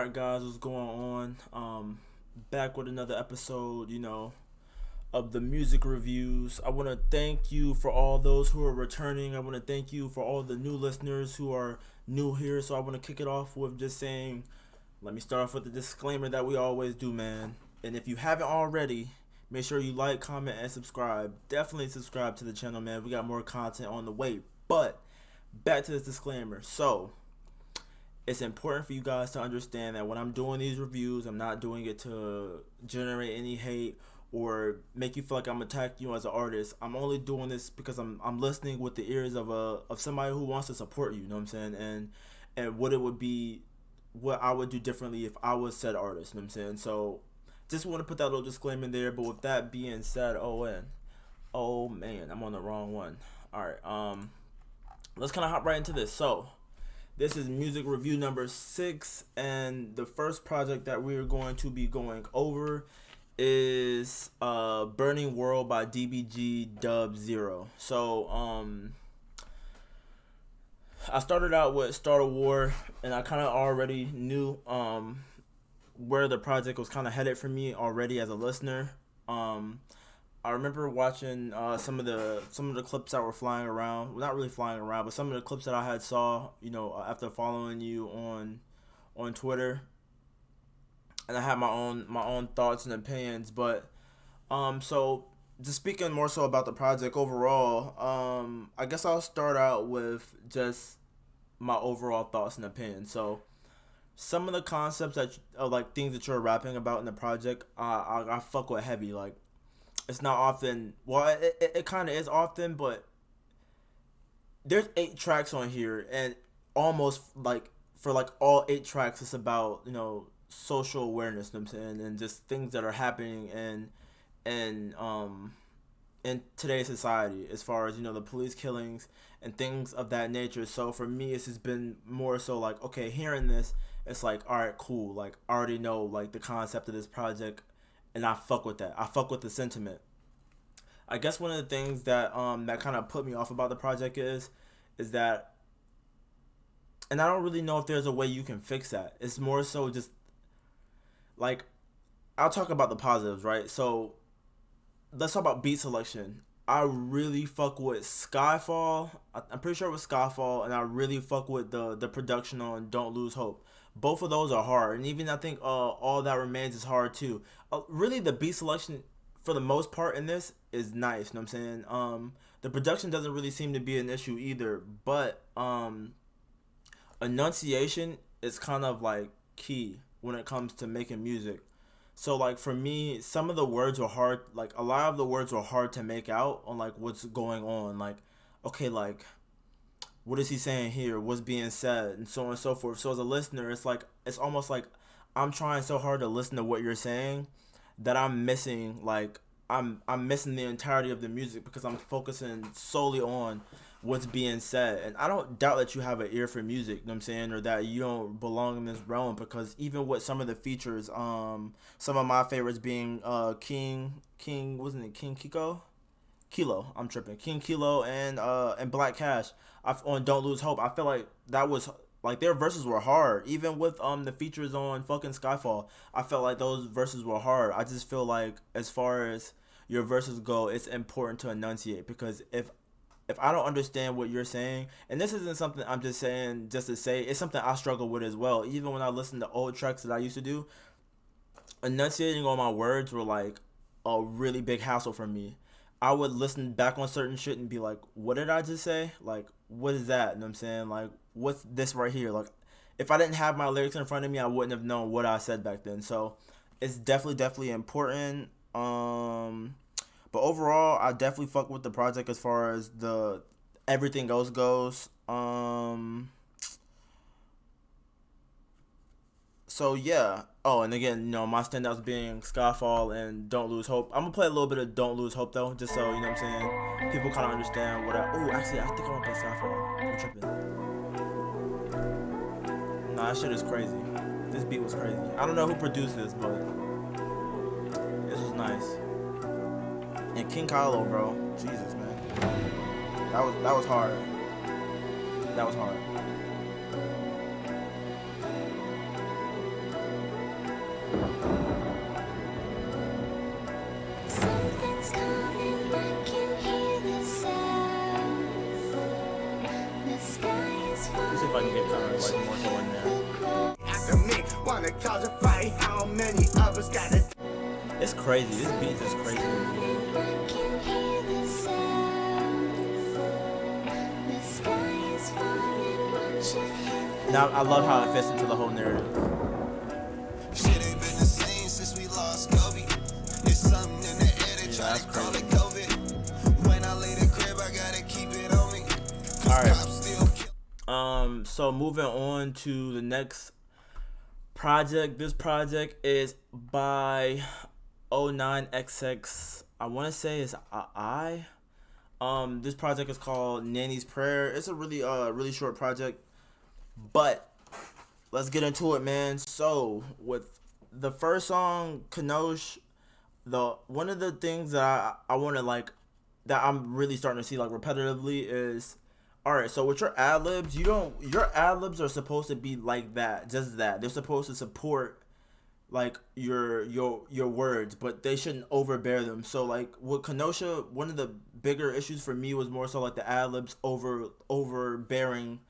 Alright guys, what's going on? Back with another episode, of the music reviews. I want to thank you for all those who are returning. I want to thank you for all the new listeners who are new here. So I want to kick it off with just saying, let me start off with the disclaimer that we always do, man. And if you haven't already, make sure you like, comment, and subscribe. Definitely subscribe to the channel, man. We got more content on the way. But back to this disclaimer. So it's important for you guys to understand that when I'm doing these reviews, I'm not doing it to generate any hate or make you feel like I'm attacking you as an artist. I'm only doing this because I'm listening with the ears of somebody who wants to support you. You know what I'm saying? And what it would be, what I would do differently if I was said artist. You know what I'm saying? So just want to put that little disclaimer there. But with that being said, oh man, I'm on the wrong one. All right, let's kind of hop right into this. So this is music review number 6, and the first project that we're going to be going over is Burning World by DBG Dub Zero. So I started out with Start a War, and I kind of already knew where the project was kind of headed for me already as a listener. I remember watching some of the clips that were flying around. Well, not really flying around, but some of the clips that I had saw, after following you on Twitter. And I had my own thoughts and opinions, but so just speaking more so about the project overall, I guess I'll start out with just my overall thoughts and opinions. So some of the concepts that like things that you're rapping about in the project, I fuck with heavy. Like, it's not often. Well, it kind of is often, but there's 8 tracks on here, and almost like for like all 8 tracks, it's about social awareness. You know what I'm saying, and just things that are happening in today's society, as far as the police killings and things of that nature. So for me, it's just been more so like, okay, hearing this, it's like, all right, cool. Like, I already know like the concept of this project. And I fuck with that. I fuck with the sentiment. I guess one of the things that that kind of put me off about the project is that, and I don't really know if there's a way you can fix that. It's more so just like, I'll talk about the positives, right? So let's talk about beat selection. I really fuck with Skyfall. I'm pretty sure it was Skyfall, and I really fuck with the production on Don't Lose Hope. Both of those are hard, and even I think All That Remains is hard too. Really, the beat selection for the most part in this is nice. You know what I'm saying? The production doesn't really seem to be an issue either, but enunciation is kind of like key when it comes to making music. So like for me, some of the words were hard. Like a lot of the words were hard to make out on like what's going on. Like, okay, like, what is he saying here? What's being said, and so on and so forth. So as a listener, it's almost like I'm trying so hard to listen to what you're saying that I'm missing I'm missing the entirety of the music because I'm focusing solely on what's being said. And I don't doubt that you have an ear for music, you know what I'm saying, or that you don't belong in this realm, because even with some of the features, some of my favorites being King, wasn't it King Kilo, I'm tripping. King Kilo and Black Cash. On Don't Lose Hope, I feel like that was like their verses were hard. Even with the features on fucking Skyfall, I felt like those verses were hard. I just feel like as far as your verses go, it's important to enunciate, because if I don't understand what you're saying, and this isn't something I'm just saying just to say, it's something I struggle with as well. Even when I listen to old tracks that I used to do, enunciating all my words were like a really big hassle for me. I would listen back on certain shit and be like, what did I just say? Like, what is that? You know what I'm saying? Like, what's this right here? Like, if I didn't have my lyrics in front of me, I wouldn't have known what I said back then. So it's definitely important. But overall, I definitely fuck with the project as far as the everything else goes. So yeah. Oh, and again, my standouts being Skyfall and Don't Lose Hope. I'm gonna play a little bit of Don't Lose Hope though, just so what I'm saying, people kind of understand what I. Oh, actually, I think I want to play Skyfall. I'm tripping. Nah, that shit is crazy. This beat was crazy. I don't know who produced this, but this was nice. And King Kylo, bro. Jesus, man. That was hard. That was hard. get kind of like more so in there. After me, wanna cause a fight. How many of us got it? It's crazy. This beat is crazy. Now I love how it fits into the whole narrative. Shit ain't been the same since we lost Kobe. It's something in the air, they try to call it COVID. When I lay the crib, I gotta keep it on me. Alright. So moving on to the next project. This project is by 09XX. I want to say it's I. This project is called Nanny's Prayer. It's a really short project, but let's get into it, man. So with the first song, Kanosh, one of the things that I want to like, that I'm really starting to see like repetitively is, all right, so with your ad-libs, your ad-libs are supposed to be like that, just that. They're supposed to support like your words, but they shouldn't overbear them. So like with Kenosha, one of the bigger issues for me was more so like the ad-libs overbearing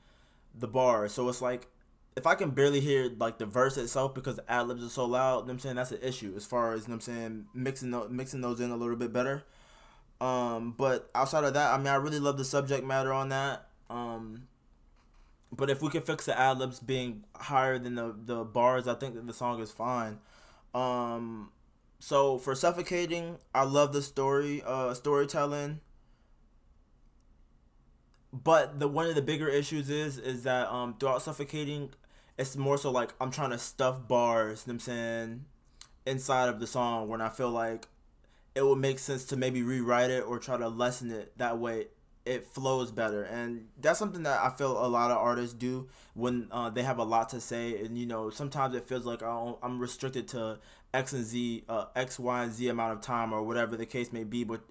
the bars. So it's like, if I can barely hear like the verse itself because the ad-libs are so loud, you know what I'm saying, that's an issue as far as, you know what I'm saying, mixing those in a little bit better. But outside of that, I mean, I really love the subject matter on that. But if we can fix the ad-libs being higher than the bars, I think that the song is fine. So for Suffocating, I love the storytelling. But one of the bigger issues is that throughout Suffocating, it's more so like I'm trying to stuff bars, you know what I'm saying, inside of the song, when I feel like it would make sense to maybe rewrite it or try to lessen it. That way it flows better. And that's something that I feel a lot of artists do when they have a lot to say. And, you know, sometimes it feels like I'm restricted to X, Y, and Z amount of time or whatever the case may be. But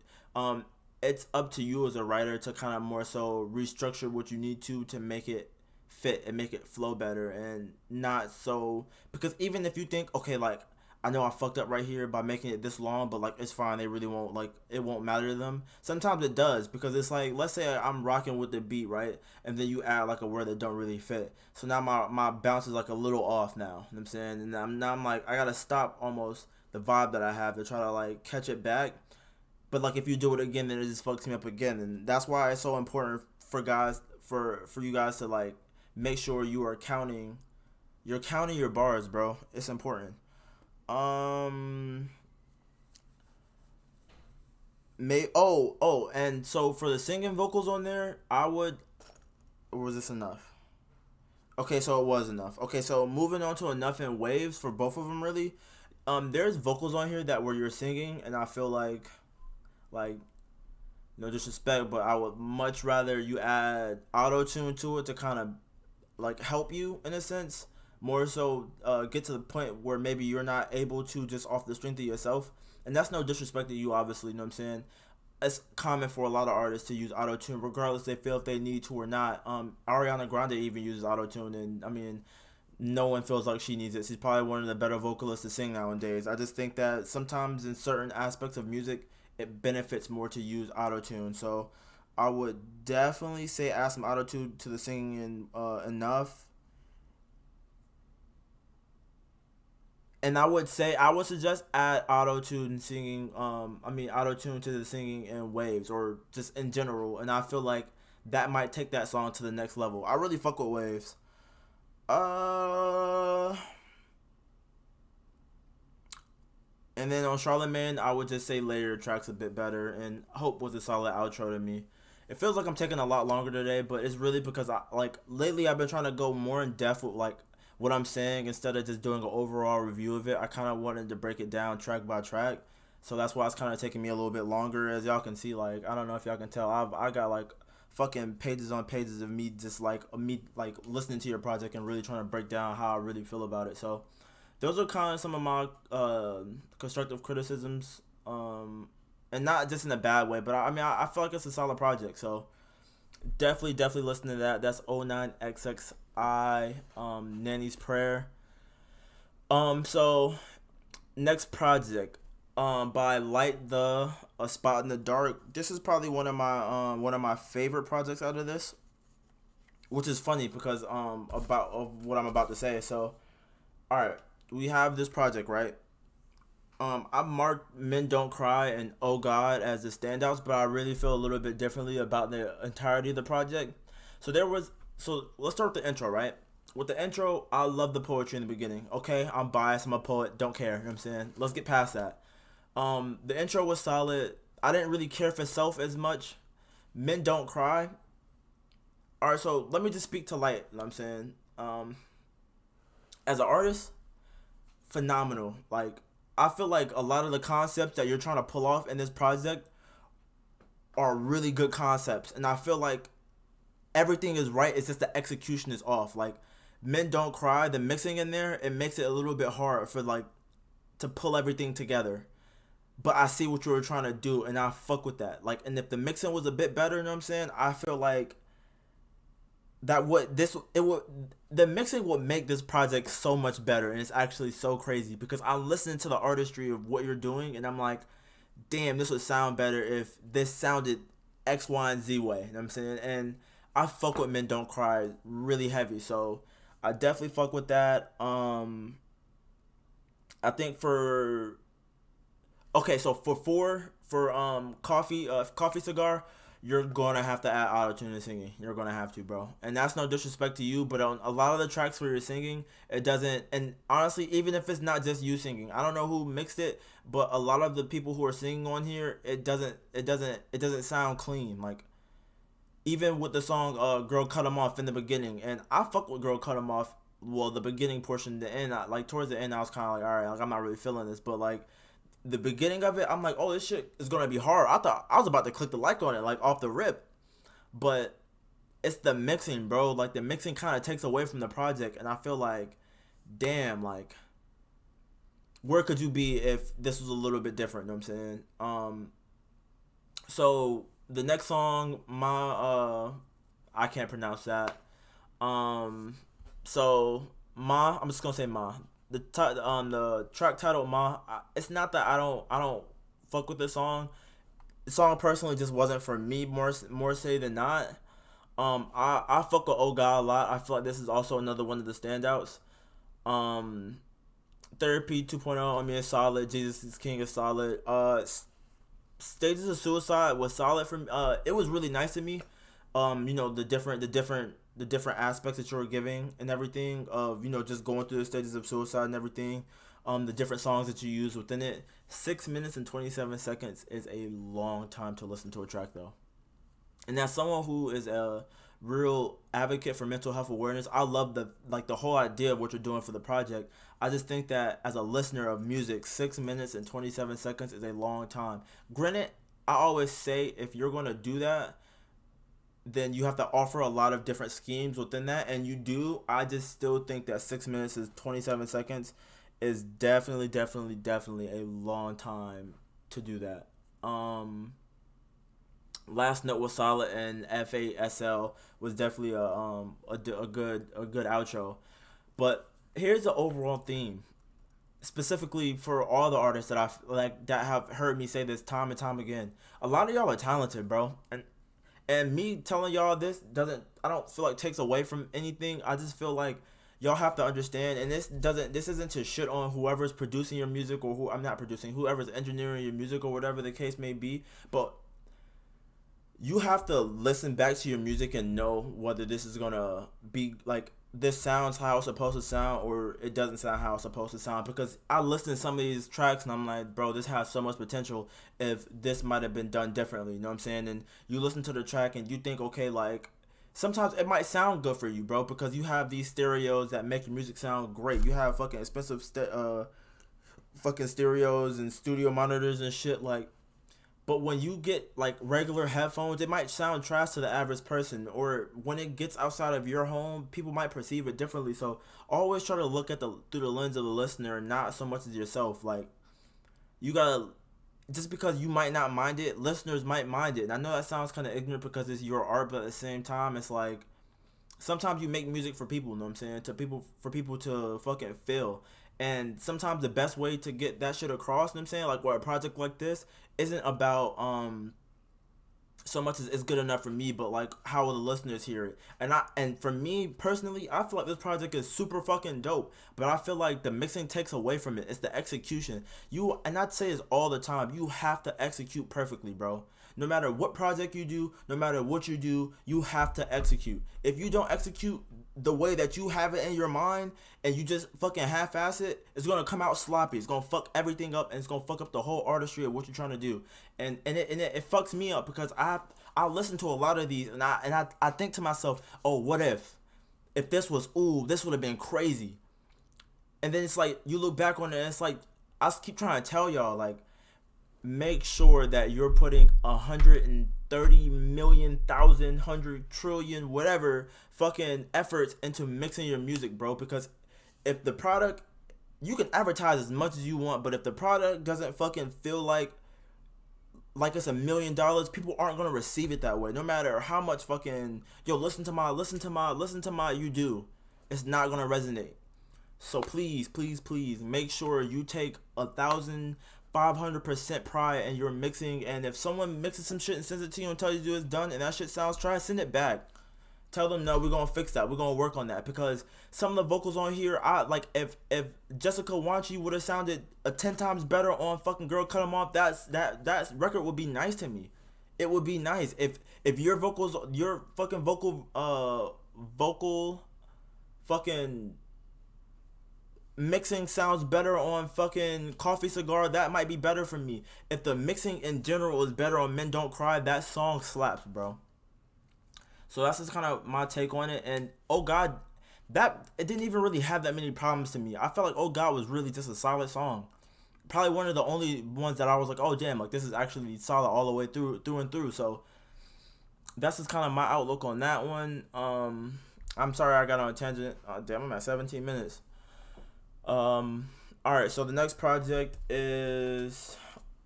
it's up to you as a writer to kind of more so restructure what you need to make it fit and make it flow better, and not so, because even if you think, okay, like, I know I fucked up right here by making it this long, but like it's fine, they really won't, like, it won't matter to them. Sometimes it does, because it's like, let's say I'm rocking with the beat, right, and then you add like a word that don't really fit, so now my bounce is like a little off now, you know what I'm saying, and I'm like, I gotta stop almost the vibe that I have to try to like catch it back. But like if you do it again, then it just fucks me up again, and that's why it's so important for you guys to like make sure you're counting your bars, bro. It's important. And so for the singing vocals on there, or was this enough? Okay, so it was enough. Okay, so moving on to Enough and Waves for both of them, really. There's vocals on here that where you're singing, and I feel like, no disrespect, but I would much rather you add auto-tune to it to kind of like help you in a sense, more so get to the point where maybe you're not able to just off the strength of yourself. And that's no disrespect to you, obviously, you know what I'm saying. It's common for a lot of artists to use auto-tune regardless they feel if they need to or not. Ariana Grande even uses auto-tune, and I mean, no one feels like she needs it. She's probably one of the better vocalists to sing nowadays. I just think that sometimes in certain aspects of music, it benefits more to use auto-tune. So I would definitely say add some auto-tune to the singing Enough. And I would suggest add auto-tune singing, auto-tune to the singing in Waves, or just in general. And I feel like that might take that song to the next level. I really fuck with Waves. And then on Charlemagne, I would just say Later Track's a bit better, and Hope was a solid outro to me. It feels like I'm taking a lot longer today, but it's really because lately I've been trying to go more in depth with like what I'm saying instead of just doing an overall review of it. I kind of wanted to break it down track by track, so that's why it's kind of taking me a little bit longer. As y'all can see, like, I don't know if y'all can tell, I got like fucking pages on pages of me just like listening to your project and really trying to break down how I really feel about it. So those are kind of some of my constructive criticisms, and not just in a bad way, but I feel like it's a solid project. So definitely listen to that. That's 09XXI, Nanny's Prayer. So next project, by Lite, A Spot in the Dark. This is probably one of my favorite projects out of this. which is funny because about of what I'm about to say. So, all right, we have this project, right? I marked Men Don't Cry and Oh God as the standouts, but I really feel a little bit differently about the entirety of the project. So there was so let's start with the intro, right? With the intro, I love the poetry in the beginning. Okay, I'm biased, I'm a poet, don't care, you know what I'm saying? Let's get past that. The intro was solid. I didn't really care for Self as much. Men Don't Cry. Alright, so let me just speak to Light, you know what I'm saying? As an artist, phenomenal. Like I feel like a lot of the concepts that you're trying to pull off in this project are really good concepts, and I feel like everything is right. It's just the execution is off. Like Men Don't Cry, the mixing in there, it makes it a little bit hard for like to pull everything together. But I see what you were trying to do, and I fuck with that. Like, and if the mixing was a bit better, you know what I'm saying? I feel like that would this it would the mixing would make this project so much better, and it's actually so crazy because I'm listening to the artistry of what you're doing, and I'm like, damn, this would sound better if this sounded X, Y, and Z way. You know what I'm saying? And I fuck with Men Don't Cry really heavy, so I definitely fuck with that. I think for okay, so for coffee cigar, you're gonna have to add auto tune to singing. You're gonna have to, bro. And that's no disrespect to you, but on a lot of the tracks where you're singing, it doesn't. And honestly, even if it's not just you singing, I don't know who mixed it, but a lot of the people who are singing on here, it doesn't sound clean. Like even with the song "Girl Cut 'Em Off" in the beginning, and I fuck with "Girl Cut 'Em Off." Well, the beginning portion, the end, like towards the end, I was kind of like, all right, like I'm not really feeling this, but like the beginning of it, I'm like, oh, this shit is gonna be hard. I thought I was about to click the like on it, like off the rip, but it's the mixing, bro. Like the mixing kind of takes away from the project, and I feel like, damn, like where could you be if this was a little bit different? You know what I'm saying? So the next song, I can't pronounce that. Um, so I'm just gonna say Ma. The track title Ma. It's not that I don't fuck with this song. The song personally just wasn't for me more say than not. I fuck with Oh God a lot. I feel like this is also another one of the standouts. Um, Therapy 2.0. I mean, it's solid. Jesus is King is solid. Stages of Suicide was solid for me. It was really nice to me. The different aspects that you were giving and everything of just going through the stages of suicide and everything. The different songs that you use within it. 6 minutes and 27 seconds is a long time to listen to a track though. And as someone who is a real advocate for mental health awareness, I love the whole idea of what you're doing for the project. I just think that as a listener of music, 6 minutes and 27 seconds is a long time. Granted, I always say if you're gonna do that, then you have to offer a lot of different schemes within that, and you do. I just still think that 6 minutes is 27 seconds is definitely a long time to do that. Last Note was solid, and FASL was definitely a good outro. But here's the overall theme, specifically for all the artists that I like that have heard me say this time and time again. A lot of y'all are talented, bro, and me telling y'all this doesn't I don't feel like takes away from anything. I just feel like y'all have to understand, and this isn't to shit on whoever's producing your music or who I'm not producing, whoever's engineering your music or whatever the case may be, but you have to listen back to your music and know whether this is gonna be like this sounds how it's supposed to sound or it doesn't sound how it's supposed to sound. Because I listen to some of these tracks and I'm like, bro, this has so much potential if this might have been done differently. You know what I'm saying? And you listen to the track and you think, okay, like sometimes it might sound good for you, bro, because you have these stereos that make your music sound great. You have fucking expensive fucking stereos and studio monitors and shit like. But when you get like regular headphones, it might sound trash to the average person. Or when it gets outside of your home, people might perceive it differently. So always try to look at the through the lens of the listener, not so much as yourself. Like you gotta just because you might not mind it, listeners might mind it. And I know that sounds kind of ignorant because it's your art, but at the same time, it's like sometimes you make music for people. You know what I'm saying? To people for people to fucking feel. And sometimes the best way to get that shit across, you know what I'm saying, like what a project like this isn't about so much is good enough for me, but like how will the listeners hear it? And for me personally, I feel like this project is super fucking dope, but I feel like the mixing takes away from it. It's the execution. And I'd say it's all the time. You have to execute perfectly, bro. No matter what project you do, no matter what you do, you have to execute. If you don't execute the way that you have it in your mind and you just fucking half-ass it, it's gonna come out sloppy. It's gonna fuck everything up, and it's gonna fuck up the whole artistry of what you're trying to do. And it fucks me up because I listen to a lot of these, and I think to myself, oh, what if this was, ooh, this would have been crazy. And then it's like you look back on it and it's like I keep trying to tell y'all, like, make sure that you're putting 130 million, thousand, 100 trillion, whatever fucking efforts into mixing your music, bro. Because if the product, you can advertise as much as you want, but if the product doesn't fucking feel like it's $1 million, people aren't gonna receive it that way. No matter how much fucking listen to my you do, it's not gonna resonate. So please, please, please make sure you take 1,500% pride in your mixing. And if someone mixes some shit and sends it to you and tells you it's done and that shit sounds trash, send it back. Tell them, no, we're gonna fix that. We're gonna work on that, because some of the vocals on here, I like, if Jessica Wanchi would have sounded 10 times better on fucking Girl Cut 'Em Off, that record would be nice to me. It would be nice if your vocals, your fucking vocal fucking mixing sounds better on fucking Coffee Cigar, that might be better for me. If the mixing in general is better on Men Don't Cry, that song slaps, bro. So that's just kind of my take on it. And oh God, that it didn't even really have that many problems to me. I felt like Oh God was really just a solid song. Probably one of the only ones that I was like, oh damn, like this is actually solid all the way through and through. So that's just kind of my outlook on that one. I'm sorry I got on a tangent. Damn, I'm at 17 minutes. Alright, so the next project is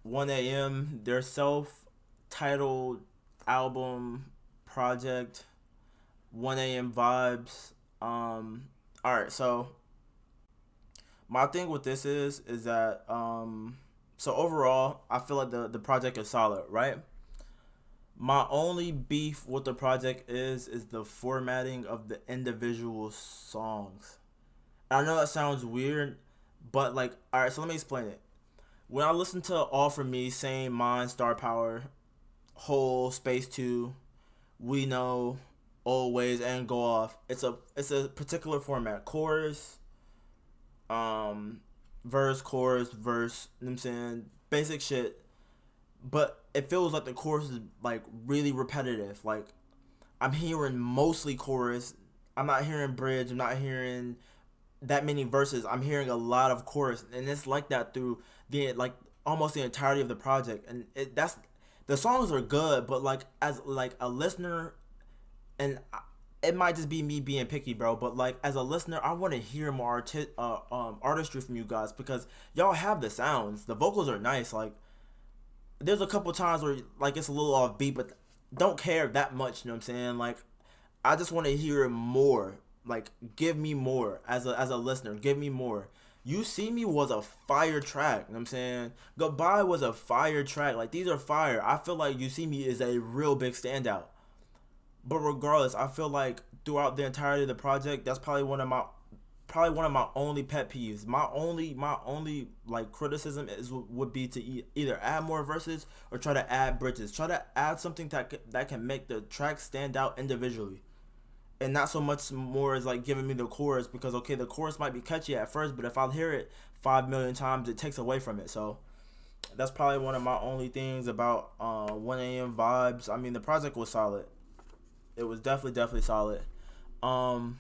1AM, their self-titled album project, 1AM Vibes. Alright, so my thing with this is that so overall I feel like the project is solid, right? My only beef with the project is the formatting of the individual songs. I know that sounds weird, but like, alright, so let me explain it. When I listen to All For Me, Same, Mine, Star Power, Whole, Space 2, We Know, Always, and Go Off, it's a particular format. Chorus, verse, chorus, verse, you know what I'm saying? Basic shit. But it feels like the chorus is like really repetitive. Like, I'm hearing mostly chorus. I'm not hearing bridge. I'm not hearing that many verses. I'm hearing a lot of chorus, and it's like that through the like almost the entirety of the project. And that's the songs are good, but like as like a listener, and it might just be me being picky, bro, but like as a listener, I want to hear more artistry from you guys, because y'all have the sounds. The vocals are nice. Like there's a couple times where like it's a little off beat, but don't care that much. You know what I'm saying? Like I just want to hear more. Like, give me more as a listener. Give me more. You See Me was a fire track. You know what I'm saying? Goodbye was a fire track. Like, these are fire. I feel like You See Me is a real big standout. But regardless, I feel like throughout the entirety of the project, that's probably one of my only pet peeves. My only like criticism would be to either add more verses or try to add bridges. Try to add something that can make the track stand out individually. And not so much more as like giving me the chorus, because okay, the chorus might be catchy at first, but if I hear it 5 million times, it takes away from it. So that's probably one of my only things about 1AM Vibes. I mean, the project was solid. It was definitely solid. Going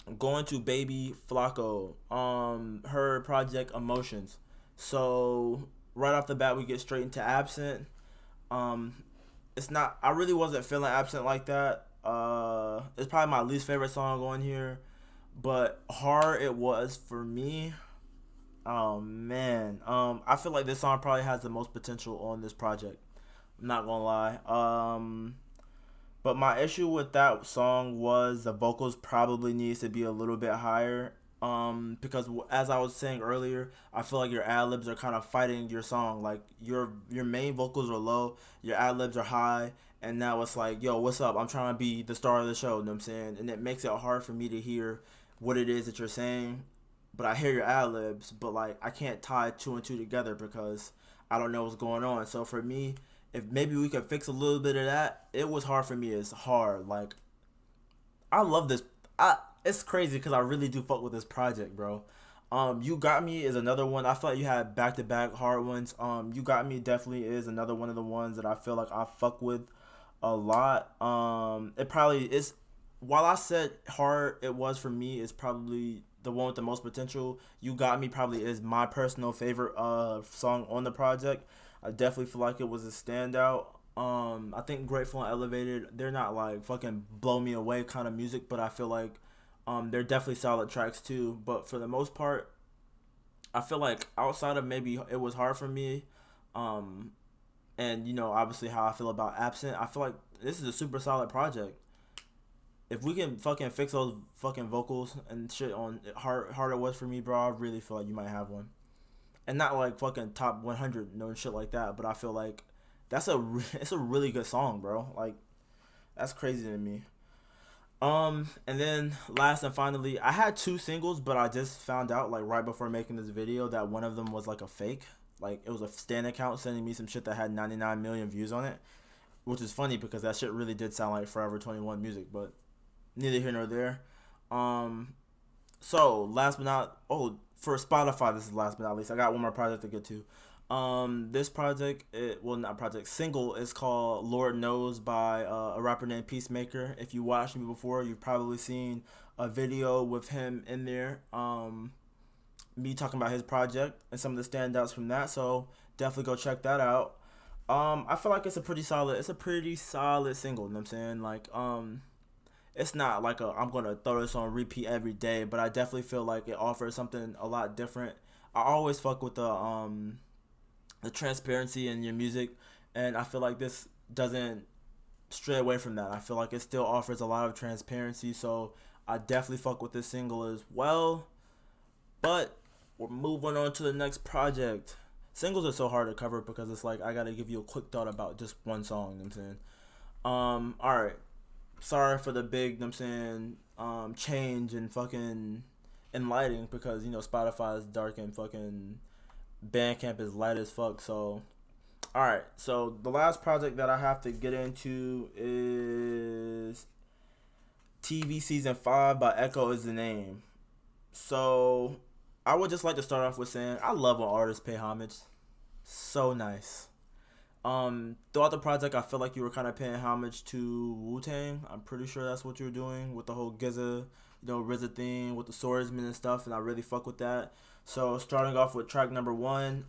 to BABYFLXCKO, her project Emotions. So right off the bat, we get straight into Absent. It's not. I really wasn't feeling Absent like that. It's probably my least favorite song on here, but hard it was for me. Oh man, I feel like this song probably has the most potential on this project. I'm not gonna lie. But my issue with that song was the vocals probably needs to be a little bit higher. Because as I was saying earlier, I feel like your ad libs are kind of fighting your song. Like your main vocals are low, your ad libs are high, and now it's like, yo, what's up? I'm trying to be the star of the show. You know what I'm saying? And it makes it hard for me to hear what it is that you're saying. But I hear your ad libs, but like I can't tie two and two together because I don't know what's going on. So for me, if maybe we could fix a little bit of that, it was hard for me. It's hard. Like I love this. It's crazy because I really do fuck with this project, bro. You Got Me is another one. I feel like you had back to back hard ones. You Got Me definitely is another one of the ones that I feel like I fuck with a lot. It probably is. While I said hard, it was for me. It's probably the one with the most potential. You Got Me probably is my personal favorite song on the project. I definitely feel like it was a standout. I think Grateful and Elevated, they're not like fucking blow me away kind of music, but I feel like they're definitely solid tracks too. But for the most part, I feel like outside of maybe it was hard for me, and you know obviously how I feel about Absent, I feel like this is a super solid project. If we can fucking fix those fucking vocals and shit on hard it was for me, bro, I really feel like you might have one, and not like fucking top 100, no shit like that. But I feel like it's a really good song, bro. Like that's crazy to me. And then last and finally, I had two singles, but I just found out like right before making this video that one of them was like a fake. Like it was a stan account sending me some shit that had 99 million views on it, which is funny because that shit really did sound like Forever 21 music, but neither here nor there. So last but not for Spotify, this is last but not least. I got one more project to get to. This project, not project, single is called Lord Knows by a rapper named Peacemaker. If you watched me before, you've probably seen a video with him in there. Me talking about his project and some of the standouts from that. So definitely go check that out. I feel like it's a pretty solid single. You know what I'm saying? Like, it's not like I'm gonna throw this on repeat every day, but I definitely feel like it offers something a lot different. I always fuck with the transparency in your music, and I feel like this doesn't stray away from that. I feel like it still offers a lot of transparency, so I definitely fuck with this single as well. But we're moving on to the next project. Singles are so hard to cover because it's like I gotta give you a quick thought about just one song. You know what I'm saying? Alright. Sorry for the big, you know what I'm saying, change in fucking in lighting because, you know, Spotify is dark and fucking Bandcamp is light as fuck. So, alright. So, the last project that I have to get into is TV Season 5 by EchoIsTheName. So, I would just like to start off with saying I love when artists pay homage. So nice. Throughout the project, I feel like you were kind of paying homage to Wu-Tang. I'm pretty sure that's what you were doing with the whole GZA, you know, RZA thing with the swordsman and stuff, and I really fuck with that. So starting off with track number 1,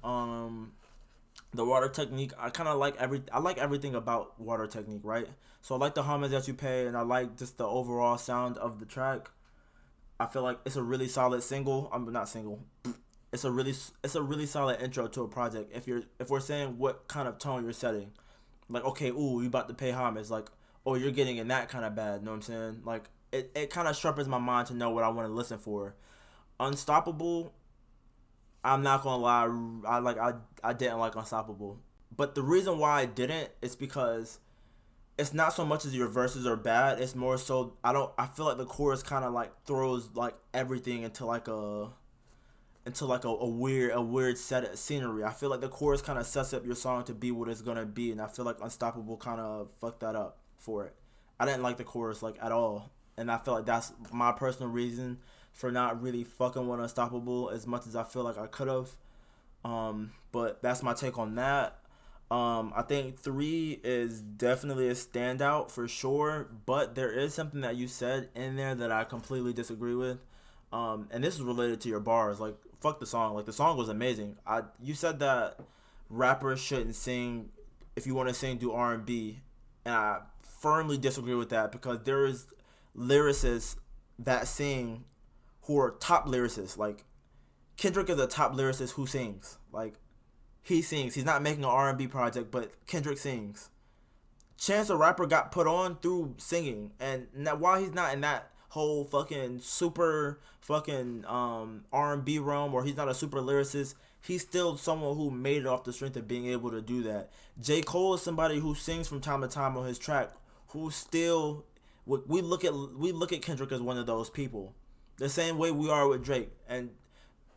the water technique. I kind of like everything about water technique, right? So I like the homage that you pay, and I like just the overall sound of the track. I feel like it's a really solid single. I'm not single. It's a really solid intro to a project. If we're saying what kind of tone you're setting, like okay, ooh, you about to pay homage, like oh you're getting in that kind of bad. Know what I'm saying? Like it kind of sharpens my mind to know what I want to listen for. Unstoppable. I'm not gonna lie, I didn't like Unstoppable, but the reason why I didn't is because it's not so much as your verses are bad. It's more so I feel like the chorus kind of like throws like everything into like a weird set of scenery. I feel like the chorus kind of sets up your song to be what it's gonna be, and I feel like Unstoppable kind of fucked that up for it. I didn't like the chorus like at all, and I feel like that's my personal reason for not really fucking with Unstoppable as much as I feel like I could have. But that's my take on that. I think 3 is definitely a standout for sure, but there is something that you said in there that I completely disagree with. And this is related to your bars. Like, fuck the song. Like, the song was amazing. You said that rappers shouldn't sing. If you want to sing, do R&B. And I firmly disagree with that because there is lyricists that sing who are top lyricists. Like, Kendrick is a top lyricist who sings. Like, he sings. He's not making an R&B project, but Kendrick sings. Chance the Rapper got put on through singing. And now, while he's not in that whole fucking super fucking R&B realm, or he's not a super lyricist. He's still someone who made it off the strength of being able to do that. J. Cole is somebody who sings from time to time on his track, who still we look at Kendrick as one of those people, the same way we are with Drake. And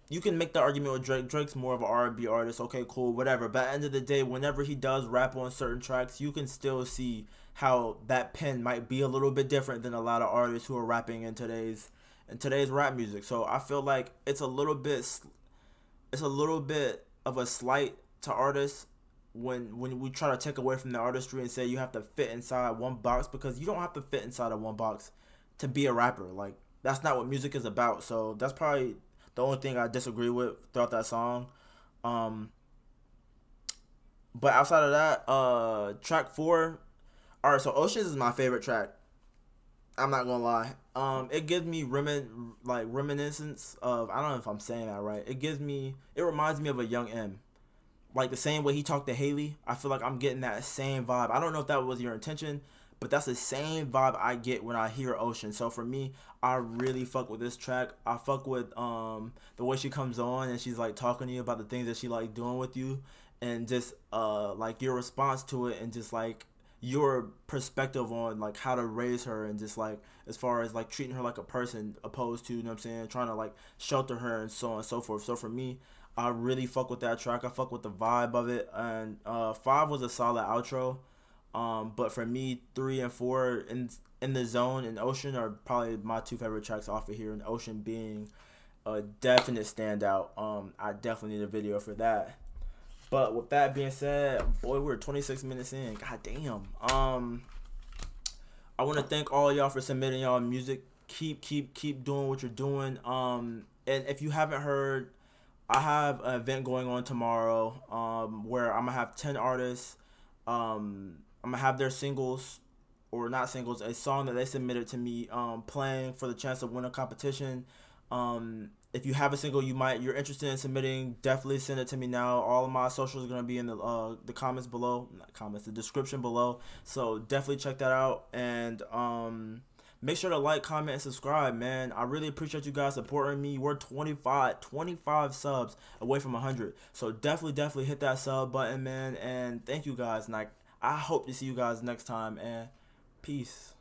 you can make the argument with Drake. Drake's more of an R&B artist. Okay, cool, whatever. But at the end of the day, whenever he does rap on certain tracks, you can still see how that pen might be a little bit different than a lot of artists who are rapping in today's rap music. So I feel like it's a little bit of a slight to artists when we try to take away from the artistry and say you have to fit inside one box, because you don't have to fit inside of one box to be a rapper. Like, that's not what music is about. So that's probably the only thing I disagree with throughout that song. But outside of that, track 4. All right, so Oceans is my favorite track. I'm not gonna lie. It gives me reminiscence of, I don't know if I'm saying that right. It reminds me of a Young M. Like the same way he talked to Haley, I feel like I'm getting that same vibe. I don't know if that was your intention, but that's the same vibe I get when I hear Ocean. So for me, I really fuck with this track. I fuck with the way she comes on and she's like talking to you about the things that she like doing with you, and just like your response to it, and just like your perspective on like how to raise her, and just like as far as like treating her like a person, opposed to, you know what I'm saying, trying to like shelter her and so on and so forth. So for me, I really fuck with that track. I fuck with the vibe of it. And 5 was a solid outro. But for me, 3 and 4, in the Zone and Ocean, are probably my 2 favorite tracks off of here, and Ocean being a definite standout. I definitely need a video for that. But with that being said, boy, we're 26 minutes in. God damn. I want to thank all y'all for submitting y'all music. Keep doing what you're doing. And if you haven't heard, I have an event going on tomorrow, where I'm gonna have 10 artists. I'm gonna have their singles, or not singles, a song that they submitted to me, playing for the chance to win a competition. If you have a single you're interested in submitting, definitely send it to me now. All of my socials are gonna be in the comments below, not comments, the description below. So definitely check that out, and make sure to like, comment, and subscribe, man. I really appreciate you guys supporting me. We're 25 subs away from 100. So definitely hit that sub button, man. And thank you guys. And I hope to see you guys next time. And peace.